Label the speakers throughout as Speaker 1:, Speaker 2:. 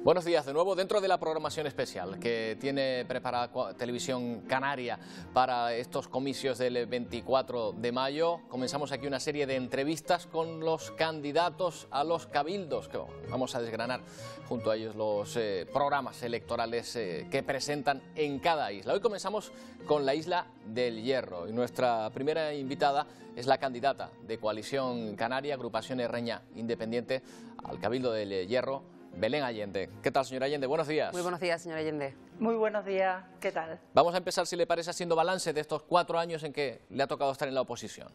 Speaker 1: Buenos días de nuevo dentro de la programación especial que tiene preparada Televisión Canaria para estos comicios del 24 de mayo. Comenzamos aquí una serie de entrevistas con los candidatos a los cabildos, que vamos a desgranar junto a ellos los programas electorales que presentan en cada isla. Hoy comenzamos con la isla del Hierro y nuestra primera invitada es la candidata de Coalición Canaria, Agrupación Herreña Independiente al Cabildo del Hierro, Belén Allende. ¿Qué tal, señora Allende? Buenos días.
Speaker 2: Muy buenos días, señora Allende.
Speaker 3: Muy buenos días, ¿qué tal?
Speaker 1: Vamos a empezar, si le parece, haciendo balance de estos 4 años en que le ha tocado estar en la oposición.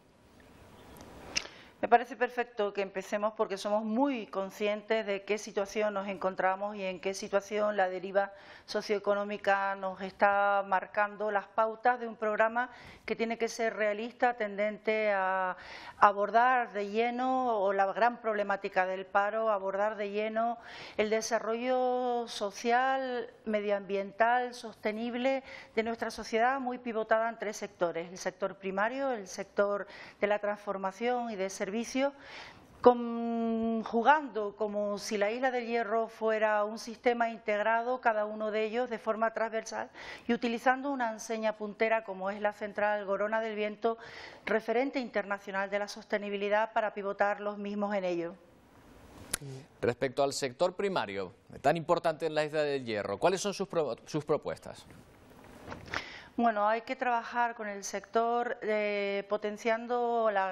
Speaker 3: Me parece perfecto que empecemos porque somos muy conscientes de qué situación nos encontramos y en qué situación la deriva socioeconómica nos está marcando las pautas de un programa que tiene que ser realista, tendente a abordar de lleno la gran problemática del paro, abordar de lleno el desarrollo social, medioambiental, sostenible de nuestra sociedad, muy pivotada en 3 sectores: el sector primario, el sector de la transformación y de servicios, jugando como si la isla del Hierro fuera un sistema integrado, cada uno de ellos de forma transversal, y utilizando una enseña puntera como es la central Gorona del Viento, referente internacional de la sostenibilidad, para pivotar los mismos en ello.
Speaker 1: Respecto al sector primario, tan importante en la isla del Hierro, ¿cuáles son sus propuestas?
Speaker 3: Bueno, hay que trabajar con el sector potenciando la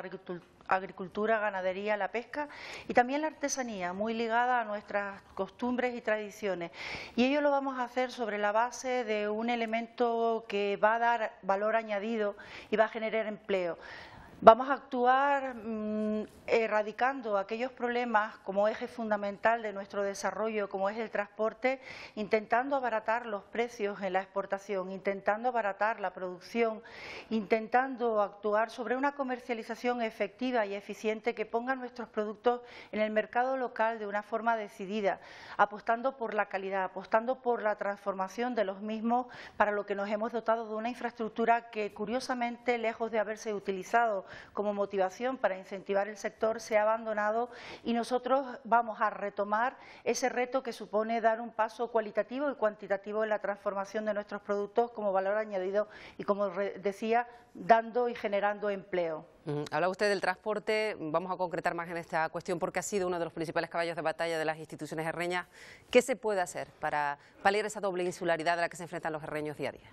Speaker 3: agricultura, ganadería, la pesca y también la artesanía, muy ligada a nuestras costumbres y tradiciones. Y ello lo vamos a hacer sobre la base de un elemento que va a dar valor añadido y va a generar empleo. Vamos a actuar erradicando aquellos problemas como eje fundamental de nuestro desarrollo, como es el transporte, intentando abaratar los precios en la exportación, intentando abaratar la producción, intentando actuar sobre una comercialización efectiva y eficiente que ponga nuestros productos en el mercado local de una forma decidida, apostando por la calidad, apostando por la transformación de los mismos, para lo que nos hemos dotado de una infraestructura que, curiosamente, lejos de haberse utilizado como motivación para incentivar el sector, se ha abandonado, y nosotros vamos a retomar ese reto que supone dar un paso cualitativo y cuantitativo en la transformación de nuestros productos como valor añadido y, como decía, dando y generando empleo.
Speaker 2: Habla usted del transporte, vamos a concretar más en esta cuestión porque ha sido uno de los principales caballos de batalla de las instituciones herreñas. ¿Qué se puede hacer para paliar esa doble insularidad a la que se enfrentan los herreños día a día?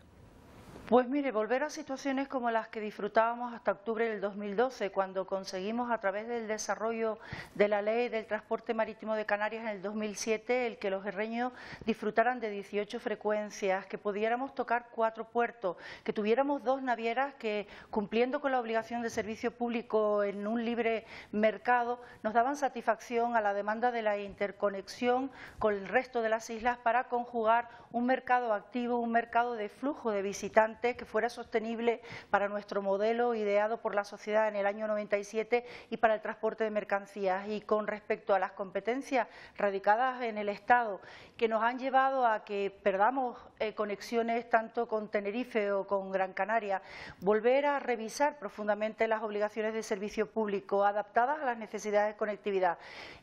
Speaker 3: Pues mire, volver a situaciones como las que disfrutábamos hasta octubre del 2012, cuando conseguimos, a través del desarrollo de la Ley del Transporte Marítimo de Canarias en el 2007, el que los herreños disfrutaran de 18 frecuencias, que pudiéramos tocar 4 puertos, que tuviéramos 2 navieras que, cumpliendo con la obligación de servicio público en un libre mercado, nos daban satisfacción a la demanda de la interconexión con el resto de las islas para conjugar un mercado activo, un mercado de flujo de visitantes que fuera sostenible para nuestro modelo ideado por la sociedad en el año 97 y para el transporte de mercancías. Y con respecto a las competencias radicadas en el Estado, que nos han llevado a que perdamos conexiones tanto con Tenerife o con Gran Canaria, volver a revisar profundamente las obligaciones de servicio público adaptadas a las necesidades de conectividad,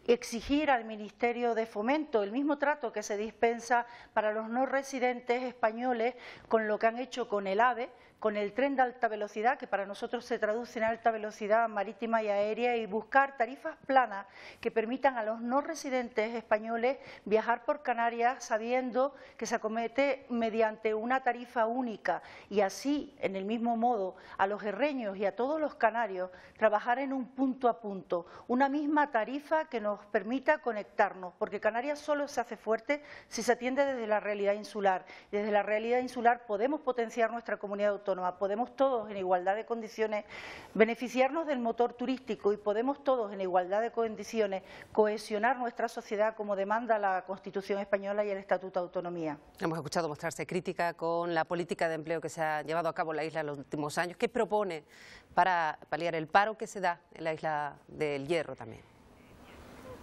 Speaker 3: exigir al Ministerio de Fomento el mismo trato que se dispensa para los no residentes españoles, con lo que han hecho con el AVE, con el tren de alta velocidad, que para nosotros se traduce en alta velocidad marítima y aérea, y buscar tarifas planas que permitan a los no residentes españoles viajar por Canarias sabiendo que se acomete mediante una tarifa única, y así, en el mismo modo, a los herreños y a todos los canarios trabajar en un punto a punto, una misma tarifa que nos permita conectarnos, porque Canarias solo se hace fuerte si se atiende desde la realidad insular. Desde la realidad insular podemos potenciar nuestra comunidad autónoma, podemos todos en igualdad de condiciones beneficiarnos del motor turístico y podemos todos en igualdad de condiciones cohesionar nuestra sociedad como demanda la Constitución española y el Estatuto de Autonomía.
Speaker 2: Hemos escuchado mostrarse crítica con la política de empleo que se ha llevado a cabo en la isla en los últimos años. ¿Qué propone para paliar el paro que se da en la isla del Hierro también?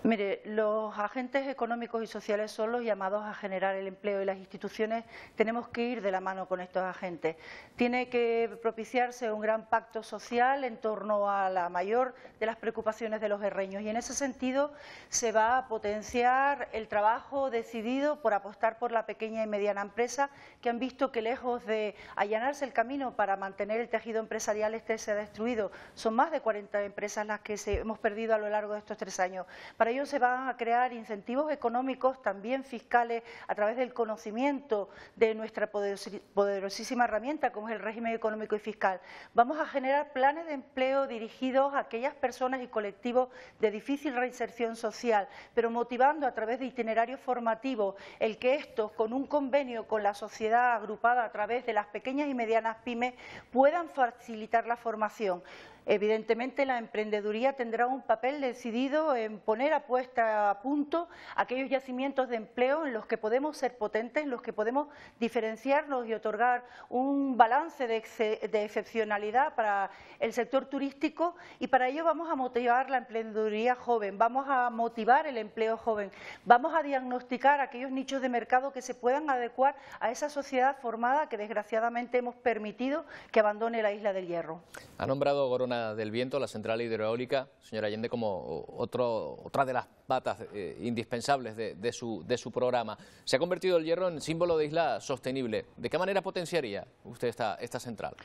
Speaker 3: Mire, los agentes económicos y sociales son los llamados a generar el empleo y las instituciones tenemos que ir de la mano con estos agentes. Tiene que propiciarse un gran pacto social en torno a la mayor de las preocupaciones de los herreños y en ese sentido se va a potenciar el trabajo decidido por apostar por la pequeña y mediana empresa que han visto que lejos de allanarse el camino para mantener el tejido empresarial se ha destruido. Son más de 40 empresas las que hemos perdido a lo largo de estos 3 años. Para ello se van a crear incentivos económicos, también fiscales, a través del conocimiento de nuestra poderosísima herramienta como es el régimen económico y fiscal. Vamos a generar planes de empleo dirigidos a aquellas personas y colectivos de difícil reinserción social, pero motivando a través de itinerarios formativos el que estos, con un convenio con la sociedad agrupada a través de las pequeñas y medianas pymes, puedan facilitar la formación. Evidentemente, la emprendeduría tendrá un papel decidido en poner a puesta a punto aquellos yacimientos de empleo en los que podemos ser potentes, en los que podemos diferenciarnos y otorgar un balance de excepcionalidad para el sector turístico y para ello vamos a motivar la emprendeduría joven, vamos a motivar el empleo joven, vamos a diagnosticar aquellos nichos de mercado que se puedan adecuar a esa sociedad formada que desgraciadamente hemos permitido que abandone la isla del Hierro.
Speaker 1: Ha nombrado Gorona del Viento, la central hidroeólica, señora Allende, como otra de las patas indispensables de su programa. Se ha convertido el Hierro en símbolo de isla sostenible. ¿De qué manera potenciaría usted esta central?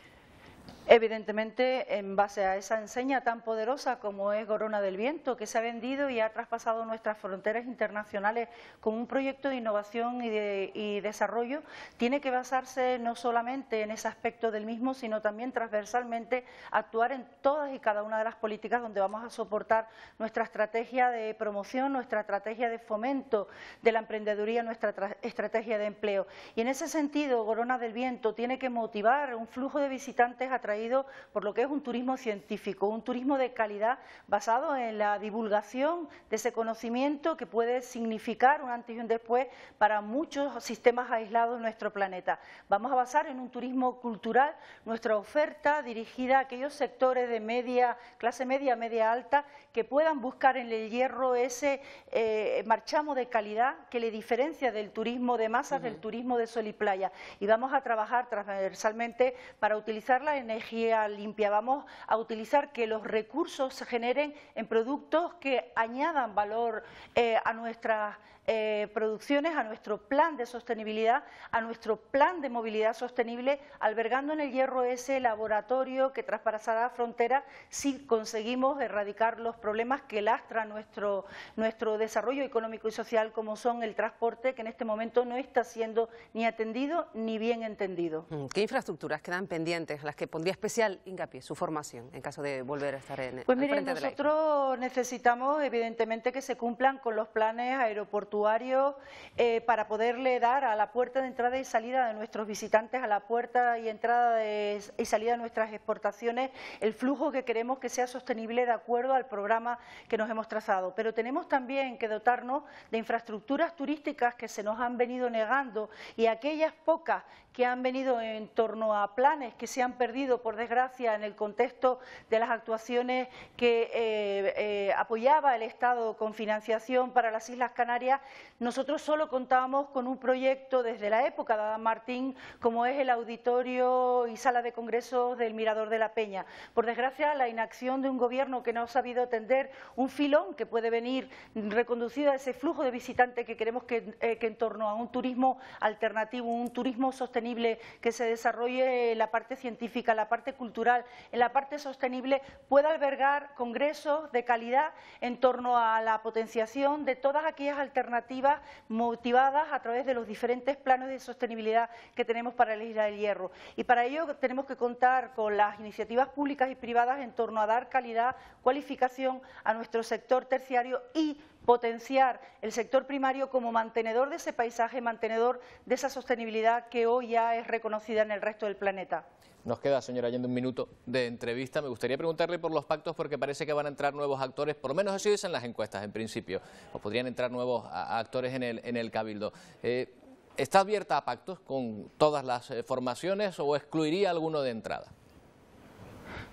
Speaker 3: Evidentemente, en base a esa enseña tan poderosa como es Gorona del Viento, que se ha vendido y ha traspasado nuestras fronteras internacionales con un proyecto de innovación y desarrollo, tiene que basarse no solamente en ese aspecto del mismo, sino también transversalmente actuar en todas y cada una de las políticas donde vamos a soportar nuestra estrategia de promoción, nuestra estrategia de fomento de la emprendeduría, nuestra estrategia de empleo. Y en ese sentido, Gorona del Viento tiene que motivar un flujo de visitantes atraído por lo que es un turismo científico, un turismo de calidad basado en la divulgación de ese conocimiento que puede significar un antes y un después para muchos sistemas aislados de nuestro planeta. Vamos a basar en un turismo cultural nuestra oferta dirigida a aquellos sectores de clase media, media alta, que puedan buscar en el Hierro ese marchamo de calidad que le diferencia del turismo de masas, del turismo de sol y playa. Y vamos a trabajar transversalmente para utilizar la energía limpia, vamos a utilizar que los recursos se generen en productos que añadan valor a nuestras producciones, a nuestro plan de sostenibilidad, a nuestro plan de movilidad sostenible, albergando en el Hierro ese laboratorio que traspasará fronteras si conseguimos erradicar los problemas que lastran nuestro desarrollo económico y social, como son el transporte, que en este momento no está siendo ni atendido ni bien entendido.
Speaker 2: ¿Qué infraestructuras quedan pendientes, las que pondría especial hincapié su formación en caso de volver a estar en el frente de la isla?
Speaker 3: Nosotros necesitamos evidentemente que se cumplan con los planes aeroportuarios para poderle dar a la puerta de entrada y salida de nuestros visitantes, a la puerta y entrada y salida de nuestras exportaciones, el flujo que queremos que sea sostenible de acuerdo al programa que nos hemos trazado. Pero tenemos también que dotarnos de infraestructuras turísticas que se nos han venido negando y aquellas pocas que han venido en torno a planes que se han perdido, por desgracia, en el contexto de las actuaciones que apoyaba el Estado con financiación para las Islas Canarias. Nosotros solo contábamos con un proyecto desde la época de Adán Martín, como es el auditorio y sala de congresos del Mirador de la Peña. Por desgracia, la inacción de un gobierno que no ha sabido atender un filón que puede venir reconducido a ese flujo de visitantes que queremos que en torno a un turismo alternativo, un turismo sostenible, que se desarrolle en la parte científica, en la parte cultural, en la parte sostenible, pueda albergar congresos de calidad en torno a la potenciación de todas aquellas alternativas motivadas a través de los diferentes planes de sostenibilidad que tenemos para la Isla del Hierro. Y para ello tenemos que contar con las iniciativas públicas y privadas en torno a dar calidad, cualificación a nuestro sector terciario y potenciar el sector primario como mantenedor de ese paisaje, mantenedor de esa sostenibilidad que hoy ya es reconocida en el resto del planeta.
Speaker 1: Nos queda, señora Allende, un minuto de entrevista. Me gustaría preguntarle por los pactos porque parece que van a entrar nuevos actores, por lo menos así dicen las encuestas en principio, o podrían entrar nuevos actores en el Cabildo. ¿Está abierta a pactos con todas las formaciones o excluiría alguno de entrada?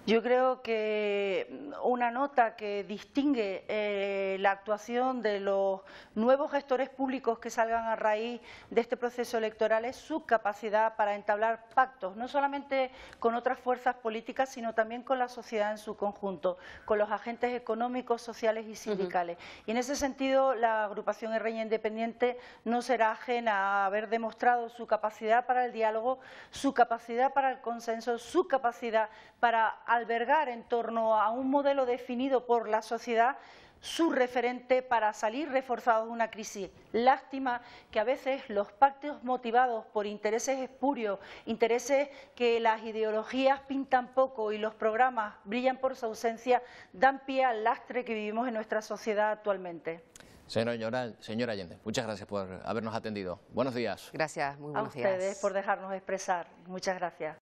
Speaker 3: Yo creo que una nota que distingue la actuación de los nuevos gestores públicos que salgan a raíz de este proceso electoral es su capacidad para entablar pactos, no solamente con otras fuerzas políticas, sino también con la sociedad en su conjunto, con los agentes económicos, sociales y sindicales. Y en ese sentido, la agrupación Herreña Independiente no será ajena a haber demostrado su capacidad para el diálogo, su capacidad para el consenso, su capacidad para albergar en torno a un modelo definido por la sociedad su referente para salir reforzados de una crisis. Lástima que a veces los pactos motivados por intereses espurios, intereses que las ideologías pintan poco y los programas brillan por su ausencia, dan pie al lastre que vivimos en nuestra sociedad actualmente.
Speaker 1: Señora Allende, muchas gracias por habernos atendido. Buenos días.
Speaker 2: Gracias, muy buenos días.
Speaker 3: A ustedes por dejarnos expresar. Muchas gracias.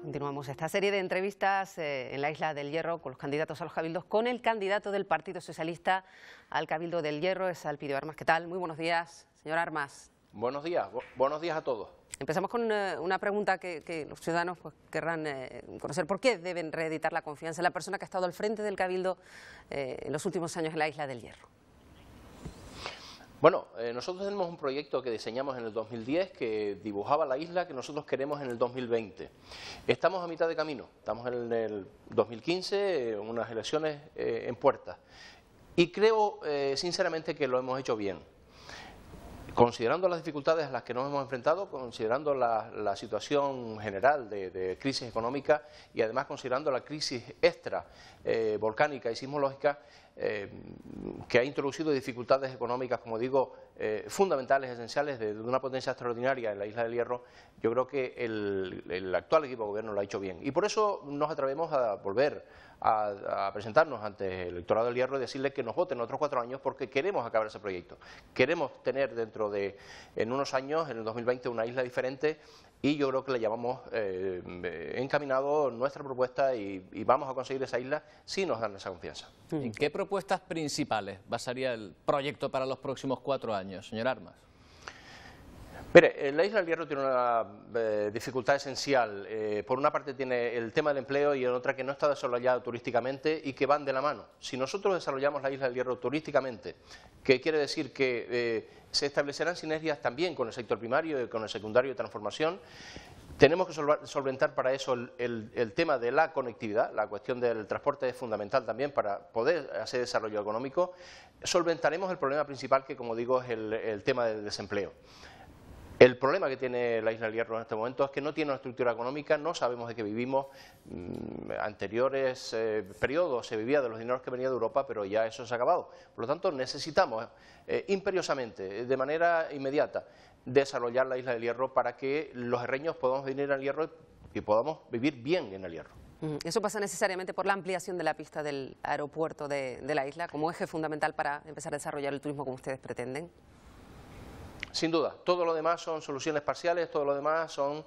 Speaker 2: Continuamos esta serie de entrevistas en la Isla del Hierro con los candidatos a los cabildos, con el candidato del Partido Socialista al Cabildo del Hierro, es Elpidio Armas. ¿Qué tal? Muy buenos días, señor Armas.
Speaker 4: Buenos días a todos.
Speaker 2: Empezamos con una pregunta que los ciudadanos pues, querrán conocer. ¿Por qué deben reeditar la confianza en la persona que ha estado al frente del Cabildo en los últimos años en la Isla del Hierro?
Speaker 4: Bueno, nosotros tenemos un proyecto que diseñamos en el 2010 que dibujaba la isla que nosotros queremos en el 2020. Estamos a mitad de camino, estamos en el 2015, unas elecciones en puerta. Y creo sinceramente que lo hemos hecho bien. Considerando las dificultades a las que nos hemos enfrentado, considerando la situación general de crisis económica y además considerando la crisis extra volcánica y sismológica que ha introducido dificultades económicas, como digo, fundamentales, esenciales de una potencia extraordinaria en la Isla del Hierro, yo creo que el actual equipo de gobierno lo ha hecho bien. Y por eso nos atrevemos a volver a presentarnos ante el electorado del Hierro y decirles que nos voten otros 4 años porque queremos acabar ese proyecto. Queremos tener en unos años, en el 2020, una isla diferente y yo creo que le llevamos encaminado nuestra propuesta y vamos a conseguir esa isla si nos dan esa confianza.
Speaker 1: ¿En qué propuestas principales basaría el proyecto para los próximos 4 años, señor Armas?
Speaker 4: Mire, la Isla del Hierro tiene una dificultad esencial. Por una parte tiene el tema del empleo y en otra que no está desarrollada turísticamente y que van de la mano. Si nosotros desarrollamos la Isla del Hierro turísticamente, que quiere decir que se establecerán sinergias también con el sector primario y con el secundario de transformación, tenemos que solventar para eso el tema de la conectividad. La cuestión del transporte es fundamental también para poder hacer desarrollo económico. Solventaremos el problema principal que, como digo, es el tema del desempleo. El problema que tiene la Isla del Hierro en este momento es que no tiene una estructura económica, no sabemos de qué vivimos. Anteriores periodos se vivía de los dineros que venían de Europa, pero ya eso se ha acabado. Por lo tanto, necesitamos imperiosamente, de manera inmediata, desarrollar la Isla del Hierro para que los herreños podamos venir al Hierro y podamos vivir bien en el Hierro.
Speaker 2: Eso pasa necesariamente por la ampliación de la pista del aeropuerto de la isla como eje fundamental para empezar a desarrollar el turismo como ustedes pretenden.
Speaker 4: Sin duda, todo lo demás son soluciones parciales, todo lo demás son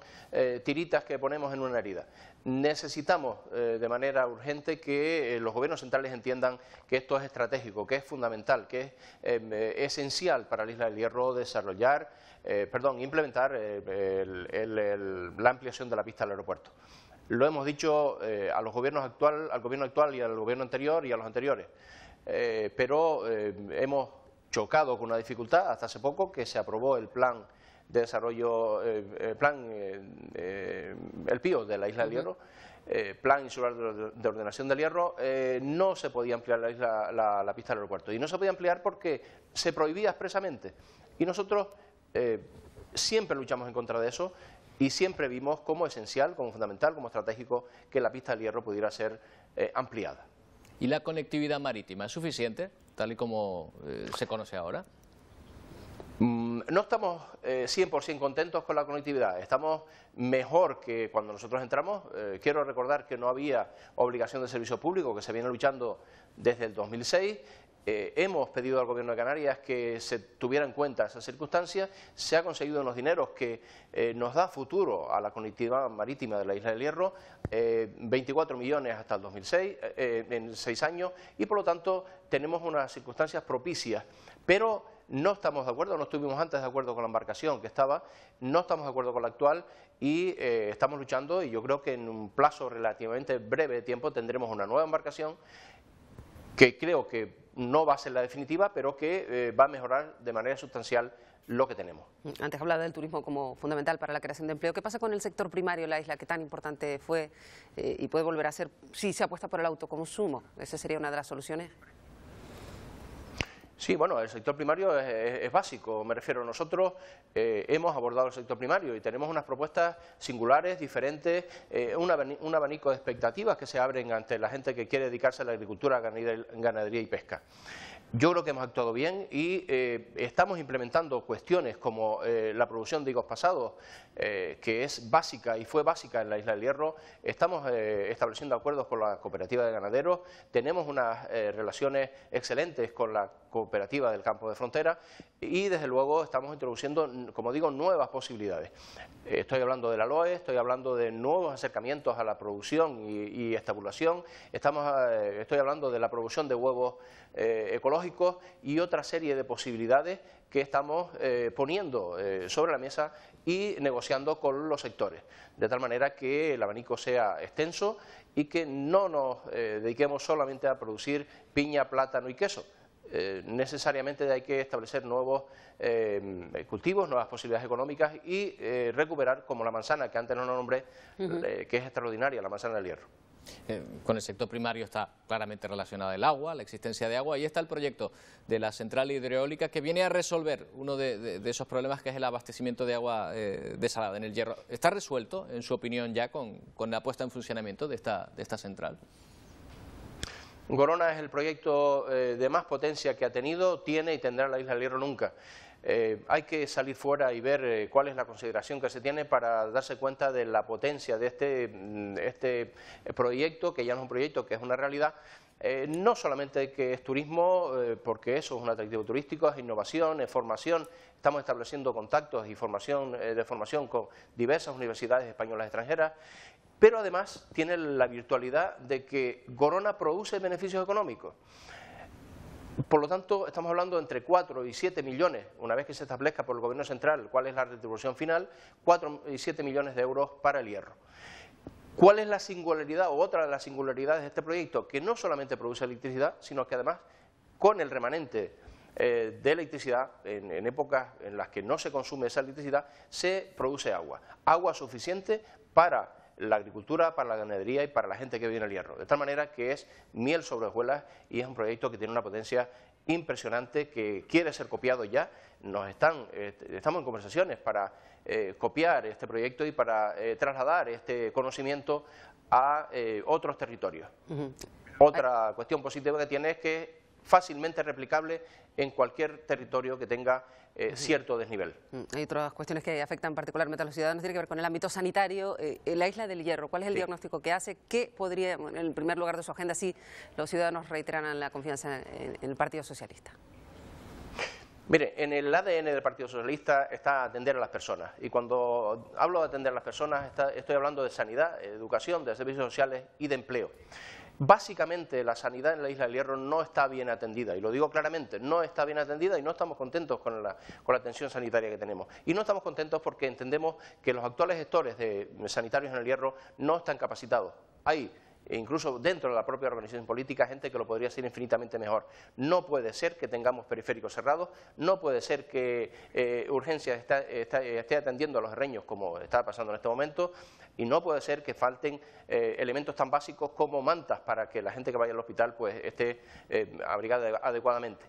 Speaker 4: tiritas que ponemos en una herida. Necesitamos de manera urgente que los gobiernos centrales entiendan que esto es estratégico, que es fundamental, que es esencial para la Isla del Hierro implementar la ampliación de la pista del aeropuerto. Lo hemos dicho al gobierno actual y al gobierno anterior y a los anteriores, pero hemos chocado con una dificultad hasta hace poco que se aprobó el plan de desarrollo, el PIO de la Isla del Hierro, Plan Insular de Ordenación del Hierro. No se podía ampliar la pista del aeropuerto y no se podía ampliar porque se prohibía expresamente y nosotros siempre luchamos en contra de eso y siempre vimos como esencial, como fundamental, como estratégico que la pista del Hierro pudiera ser ampliada.
Speaker 1: ¿Y la conectividad marítima es suficiente, tal y como se conoce ahora?
Speaker 4: No estamos 100% contentos con la conectividad, estamos mejor que cuando nosotros entramos. Quiero recordar que no había obligación de servicio público, que se viene luchando desde el 2006. Hemos pedido al Gobierno de Canarias que se tuviera en cuenta esa circunstancia. Se ha conseguido unos dineros que nos da futuro a la conectividad marítima de la Isla del Hierro, 24 millones hasta el 2006, en 6 años, y por lo tanto tenemos unas circunstancias propicias. Pero no estamos de acuerdo, no estuvimos antes de acuerdo con la embarcación que estaba, no estamos de acuerdo con la actual y estamos luchando, y yo creo que en un plazo relativamente breve de tiempo tendremos una nueva embarcación que creo que no va a ser la definitiva, pero que va a mejorar de manera sustancial lo que tenemos.
Speaker 2: Antes hablaba del turismo como fundamental para la creación de empleo. ¿Qué pasa con el sector primario en la isla, que tan importante fue y puede volver a ser si se apuesta por el autoconsumo? ¿Esa sería una de las soluciones?
Speaker 4: Sí, bueno, el sector primario es básico, me refiero. Nosotros hemos abordado el sector primario y tenemos unas propuestas singulares, diferentes, un abanico de expectativas que se abren ante la gente que quiere dedicarse a la agricultura, ganadería y pesca. Yo creo que hemos actuado bien y estamos implementando cuestiones como la producción de higos pasados, que es básica y fue básica en la Isla del Hierro. Estamos estableciendo acuerdos con la cooperativa de ganaderos, tenemos unas relaciones excelentes con la cooperativa del campo de frontera y desde luego estamos introduciendo, como digo, nuevas posibilidades. Estoy hablando de la LOE, estoy hablando de nuevos acercamientos a la producción y estabulación, estoy hablando de la producción de huevos ecológicos y otra serie de posibilidades que estamos poniendo sobre la mesa y negociando con los sectores, de tal manera que el abanico sea extenso y que no nos dediquemos solamente a producir piña, plátano y queso. Necesariamente hay que establecer nuevos cultivos, nuevas posibilidades económicas y recuperar, como la manzana que antes no nombré, que es extraordinaria, la manzana del Hierro.
Speaker 1: Con el sector primario está claramente relacionada el agua, la existencia de agua, y está el proyecto de la central hidroeólica que viene a resolver uno de esos problemas, que es el abastecimiento de agua desalada en el Hierro. ¿Está resuelto, en su opinión, ya con la puesta en funcionamiento de esta central?
Speaker 4: Gorona es el proyecto de más potencia que ha tenido, tiene y tendrá la Isla del Hierro nunca. Hay que salir fuera y ver cuál es la consideración que se tiene para darse cuenta de la potencia de este proyecto, que ya no es un proyecto, que es una realidad. No solamente que es turismo, porque eso es un atractivo turístico, es innovación, es formación. Estamos estableciendo contactos y de formación con diversas universidades españolas extranjeras, pero además tiene la virtualidad de que Gorona produce beneficios económicos. Por lo tanto, estamos hablando de entre 4 y 7 millones, una vez que se establezca por el Gobierno central cuál es la retribución final, 4 y 7 millones de euros para el Hierro. ¿Cuál es la singularidad o otra de las singularidades de este proyecto? Que no solamente produce electricidad, sino que además con el remanente de electricidad, en épocas en las que no se consume esa electricidad, se produce agua. Agua suficiente para la agricultura, para la ganadería y para la gente que vive en el Hierro. De tal manera que es miel sobre hojuelas y es un proyecto que tiene una potencia impresionante, que quiere ser copiado ya. Estamos en conversaciones para copiar este proyecto y para trasladar este conocimiento a otros territorios. Otra cuestión positiva que tiene es que es fácilmente replicable en cualquier territorio que tenga cierto desnivel.
Speaker 2: Hay otras cuestiones que afectan particularmente a los ciudadanos, tiene que ver con el ámbito sanitario. La Isla del Hierro, ¿cuál es el diagnóstico que hace? ¿Qué podría, en el primer lugar de su agenda, si los ciudadanos reiteran la confianza en el Partido Socialista?
Speaker 4: Mire, en el ADN del Partido Socialista está atender a las personas, y cuando hablo de atender a las personas estoy hablando de sanidad, educación, de servicios sociales y de empleo. Básicamente la sanidad en la Isla del Hierro no está bien atendida, y lo digo claramente, no está bien atendida y no estamos contentos con la atención sanitaria que tenemos. Y no estamos contentos porque entendemos que los actuales gestores sanitarios en el Hierro no están capacitados. Hay, incluso dentro de la propia organización política, gente que lo podría hacer infinitamente mejor. No puede ser que tengamos periféricos cerrados, no puede ser que urgencias esté atendiendo a los herreños como está pasando en este momento, y no puede ser que falten elementos tan básicos como mantas para que la gente que vaya al hospital pues esté abrigada adecuadamente.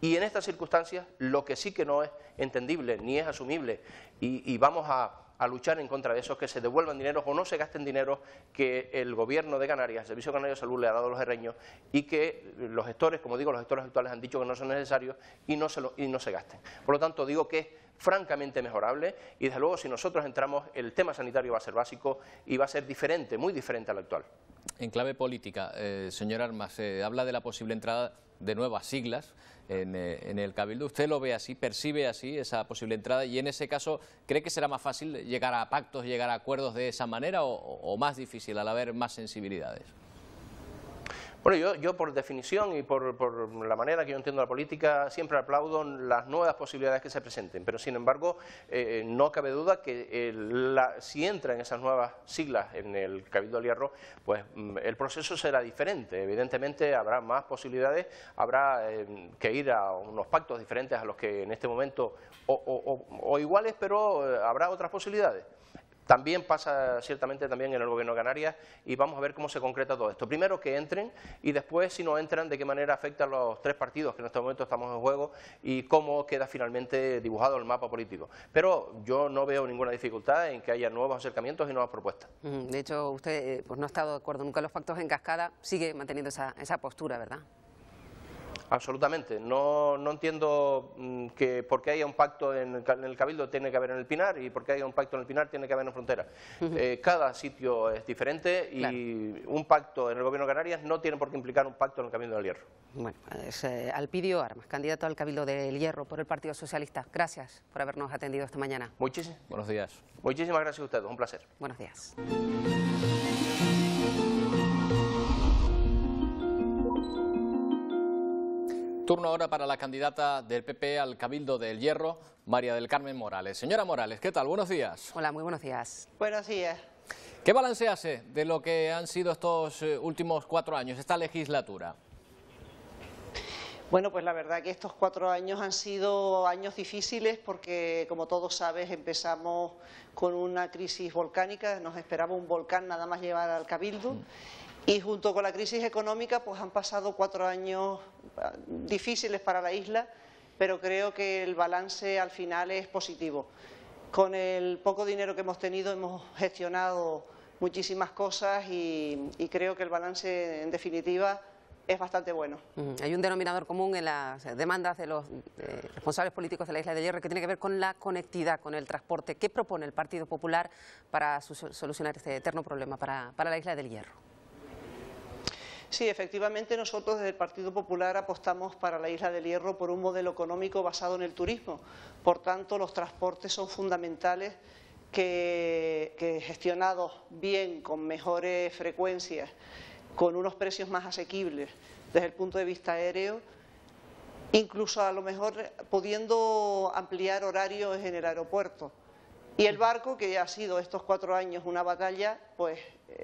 Speaker 4: Y en estas circunstancias lo que sí que no es entendible ni es asumible, y vamos a luchar en contra de eso, es que se devuelvan dineros o no se gasten dinero que el Gobierno de Canarias, el Servicio Canario de Salud, le ha dado a los herreños, y que los gestores, como digo, los gestores actuales han dicho que no son necesarios y no se gasten. Por lo tanto, digo que es francamente mejorable, y desde luego si nosotros entramos, el tema sanitario va a ser básico y va a ser diferente, muy diferente al actual.
Speaker 1: En clave política, señor Armas, habla de la posible entrada de nuevas siglas en el Cabildo. ¿Usted lo ve así, percibe así esa posible entrada, y en ese caso cree que será más fácil llegar a pactos, llegar a acuerdos de esa manera, o más difícil al haber más sensibilidades?
Speaker 4: Bueno, yo por definición y por la manera que yo entiendo la política, siempre aplaudo las nuevas posibilidades que se presenten, pero sin embargo no cabe duda que si entran esas nuevas siglas en el Cabildo del Hierro, pues el proceso será diferente. Evidentemente habrá más posibilidades, habrá que ir a unos pactos diferentes a los que en este momento, o iguales, pero habrá otras posibilidades. También pasa ciertamente también en el Gobierno de Canarias y vamos a ver cómo se concreta todo esto. Primero que entren y después, si no entran, de qué manera afectan los tres partidos que en este momento estamos en juego y cómo queda finalmente dibujado el mapa político. Pero yo no veo ninguna dificultad en que haya nuevos acercamientos y nuevas propuestas.
Speaker 2: De hecho, usted pues no ha estado de acuerdo nunca en los pactos en cascada, sigue manteniendo esa postura, ¿verdad?
Speaker 4: Absolutamente. No entiendo que porque haya un pacto en el Cabildo tiene que haber en el Pinar y porque haya un pacto en el Pinar tiene que haber en Frontera. Cada sitio es diferente y claro, un pacto en el Gobierno de Canarias no tiene por qué implicar un pacto en el Cabildo del Hierro.
Speaker 2: Bueno, es Alpidio Armas, candidato al Cabildo del Hierro por el Partido Socialista. Gracias por habernos atendido esta mañana.
Speaker 1: Buenos días.
Speaker 4: Muchísimas gracias a ustedes, un placer.
Speaker 2: Buenos días.
Speaker 1: Turno ahora para la candidata del PP al Cabildo del Hierro, María del Carmen Morales. Señora Morales, ¿qué tal? Buenos días.
Speaker 2: Hola, muy buenos días.
Speaker 5: Buenos días.
Speaker 1: ¿Qué balance hace de lo que han sido estos últimos 4 años, esta legislatura?
Speaker 5: Bueno, pues la verdad que estos 4 años han sido años difíciles porque, como todos sabes, empezamos con una crisis volcánica, nos esperaba un volcán nada más llegar al Cabildo. Y junto con la crisis económica, pues han pasado 4 años difíciles para la isla, pero creo que el balance al final es positivo. Con el poco dinero que hemos tenido hemos gestionado muchísimas cosas y creo que el balance, en definitiva, es bastante bueno.
Speaker 2: Hay un denominador común en las demandas de los responsables políticos de la Isla del Hierro que tiene que ver con la conectividad, con el transporte. ¿Qué propone el Partido Popular para solucionar este eterno problema para la Isla del Hierro?
Speaker 5: Sí, efectivamente nosotros desde el Partido Popular apostamos para la Isla del Hierro por un modelo económico basado en el turismo. Por tanto, los transportes son fundamentales que gestionados bien, con mejores frecuencias, con unos precios más asequibles desde el punto de vista aéreo, incluso a lo mejor pudiendo ampliar horarios en el aeropuerto. Y el barco, que ya ha sido estos 4 años una batalla, pues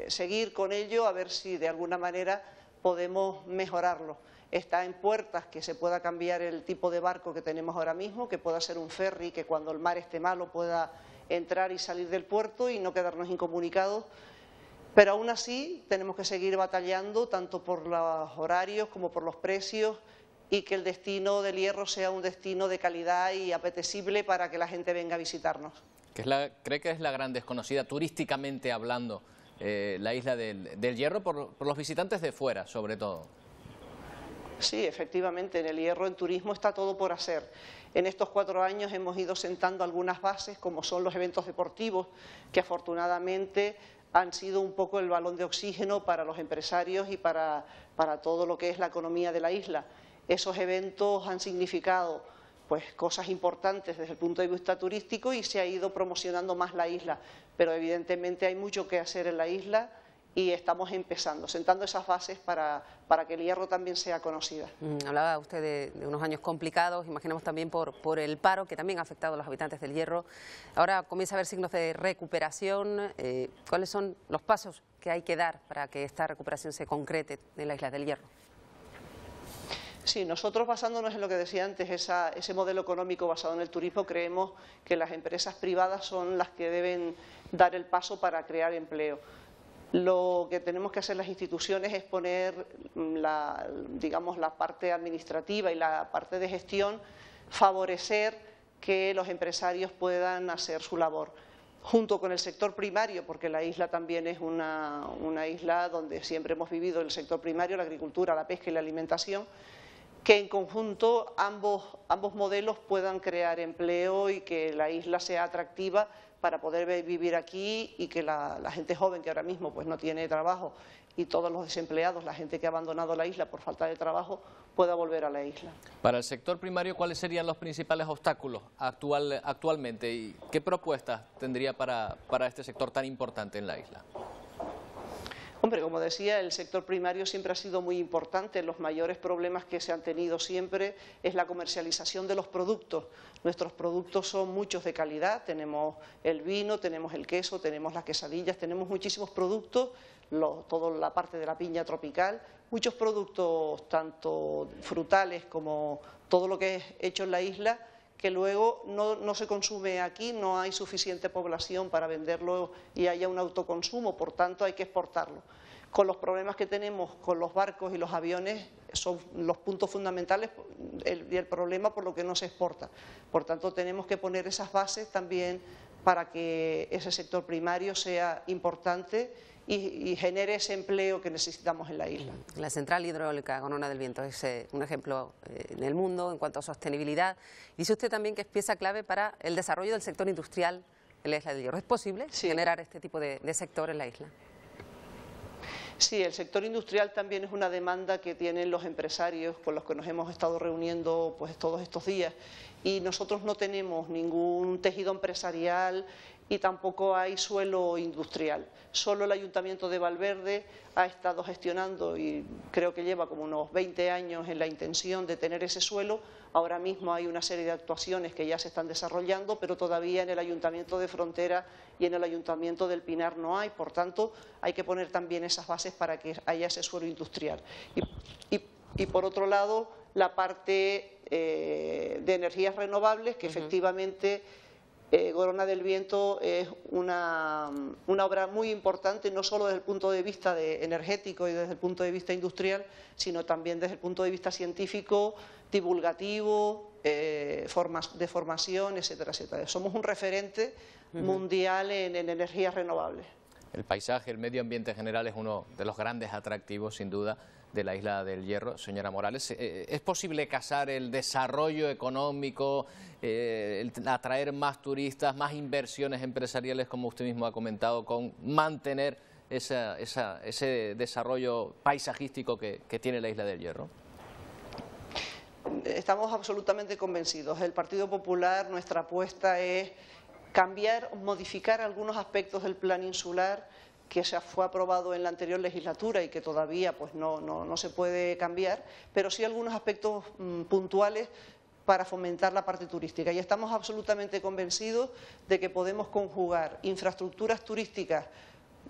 Speaker 5: seguir con ello a ver si de alguna manera podemos mejorarlo. Está en puertas que se pueda cambiar el tipo de barco que tenemos ahora mismo, que pueda ser un ferry, que cuando el mar esté malo pueda entrar y salir del puerto y no quedarnos incomunicados. Pero aún así tenemos que seguir batallando tanto por los horarios como por los precios y que el destino del Hierro sea un destino de calidad y apetecible para que la gente venga a visitarnos.
Speaker 1: ¿Cree que es la gran desconocida turísticamente hablando la isla del Hierro por los visitantes de fuera, sobre todo?
Speaker 5: Sí, efectivamente, en el Hierro, en turismo, está todo por hacer. En estos 4 años hemos ido sentando algunas bases, como son los eventos deportivos, que afortunadamente han sido un poco el balón de oxígeno para los empresarios y para todo lo que es la economía de la isla. Esos eventos han significado pues cosas importantes desde el punto de vista turístico y se ha ido promocionando más la isla, pero evidentemente hay mucho que hacer en la isla y estamos empezando, sentando esas bases para que el Hierro también sea conocida.
Speaker 2: Hablaba usted de unos años complicados, imaginamos también por el paro que también ha afectado a los habitantes del Hierro. Ahora comienza a haber signos de recuperación. ¿Cuáles son los pasos que hay que dar para que esta recuperación se concrete en la isla del Hierro?
Speaker 5: Sí, nosotros basándonos en lo que decía antes, ese modelo económico basado en el turismo, creemos que las empresas privadas son las que deben dar el paso para crear empleo. Lo que tenemos que hacer las instituciones es poner la parte administrativa y la parte de gestión, favorecer que los empresarios puedan hacer su labor, junto con el sector primario, porque la isla también es una isla donde siempre hemos vivido el sector primario, la agricultura, la pesca y la alimentación, que en conjunto ambos modelos puedan crear empleo y que la isla sea atractiva para poder vivir aquí y que la gente joven que ahora mismo pues no tiene trabajo y todos los desempleados, la gente que ha abandonado la isla por falta de trabajo, pueda volver a la isla.
Speaker 1: Para el sector primario, ¿cuáles serían los principales obstáculos actualmente y qué propuestas tendría para este sector tan importante en la isla?
Speaker 5: Hombre, como decía, el sector primario siempre ha sido muy importante. Los mayores problemas que se han tenido siempre es la comercialización de los productos. Nuestros productos son muchos de calidad, tenemos el vino, tenemos el queso, tenemos las quesadillas, tenemos muchísimos productos, toda la parte de la piña tropical, muchos productos tanto frutales como todo lo que es hecho en la isla, que luego no se consume aquí, no hay suficiente población para venderlo y haya un autoconsumo, por tanto hay que exportarlo. Con los problemas que tenemos con los barcos y los aviones son los puntos fundamentales y el problema por lo que no se exporta. Por tanto tenemos que poner esas bases también para que ese sector primario sea importante y genere ese empleo que necesitamos en la isla.
Speaker 2: La central hidráulica Gonona del Viento es un ejemplo en el mundo en cuanto a sostenibilidad. Dice usted también que es pieza clave para el desarrollo del sector industrial en la isla del Hierro. ¿Es posible generar este tipo de sector en la isla?
Speaker 5: Sí, el sector industrial también es una demanda que tienen los empresarios con los que nos hemos estado reuniendo pues todos estos días, y nosotros no tenemos ningún tejido empresarial y tampoco hay suelo industrial. Solo el Ayuntamiento de Valverde ha estado gestionando y creo que lleva como unos 20 años en la intención de tener ese suelo. Ahora mismo hay una serie de actuaciones que ya se están desarrollando, pero todavía en el Ayuntamiento de Frontera y en el Ayuntamiento del Pinar no hay. Por tanto, hay que poner también esas bases para que haya ese suelo industrial. Y por otro lado, la parte de energías renovables, que efectivamente Gorona del Viento es una obra muy importante, no solo desde el punto de vista energético y desde el punto de vista industrial, sino también desde el punto de vista científico, divulgativo, de formación, etcétera, etcétera. Somos un referente mundial en energías renovables.
Speaker 1: El paisaje, el medio ambiente en general es uno de los grandes atractivos, sin duda, de la isla del Hierro. Señora Morales, ¿es posible casar el desarrollo económico, atraer más turistas, más inversiones empresariales, como usted mismo ha comentado, con mantener ese desarrollo paisajístico que tiene la isla del Hierro?
Speaker 5: Estamos absolutamente convencidos. El Partido Popular, nuestra apuesta es cambiar, modificar algunos aspectos del plan insular que se fue aprobado en la anterior legislatura y que todavía pues no se puede cambiar, pero sí algunos aspectos puntuales para fomentar la parte turística. Y estamos absolutamente convencidos de que podemos conjugar infraestructuras turísticas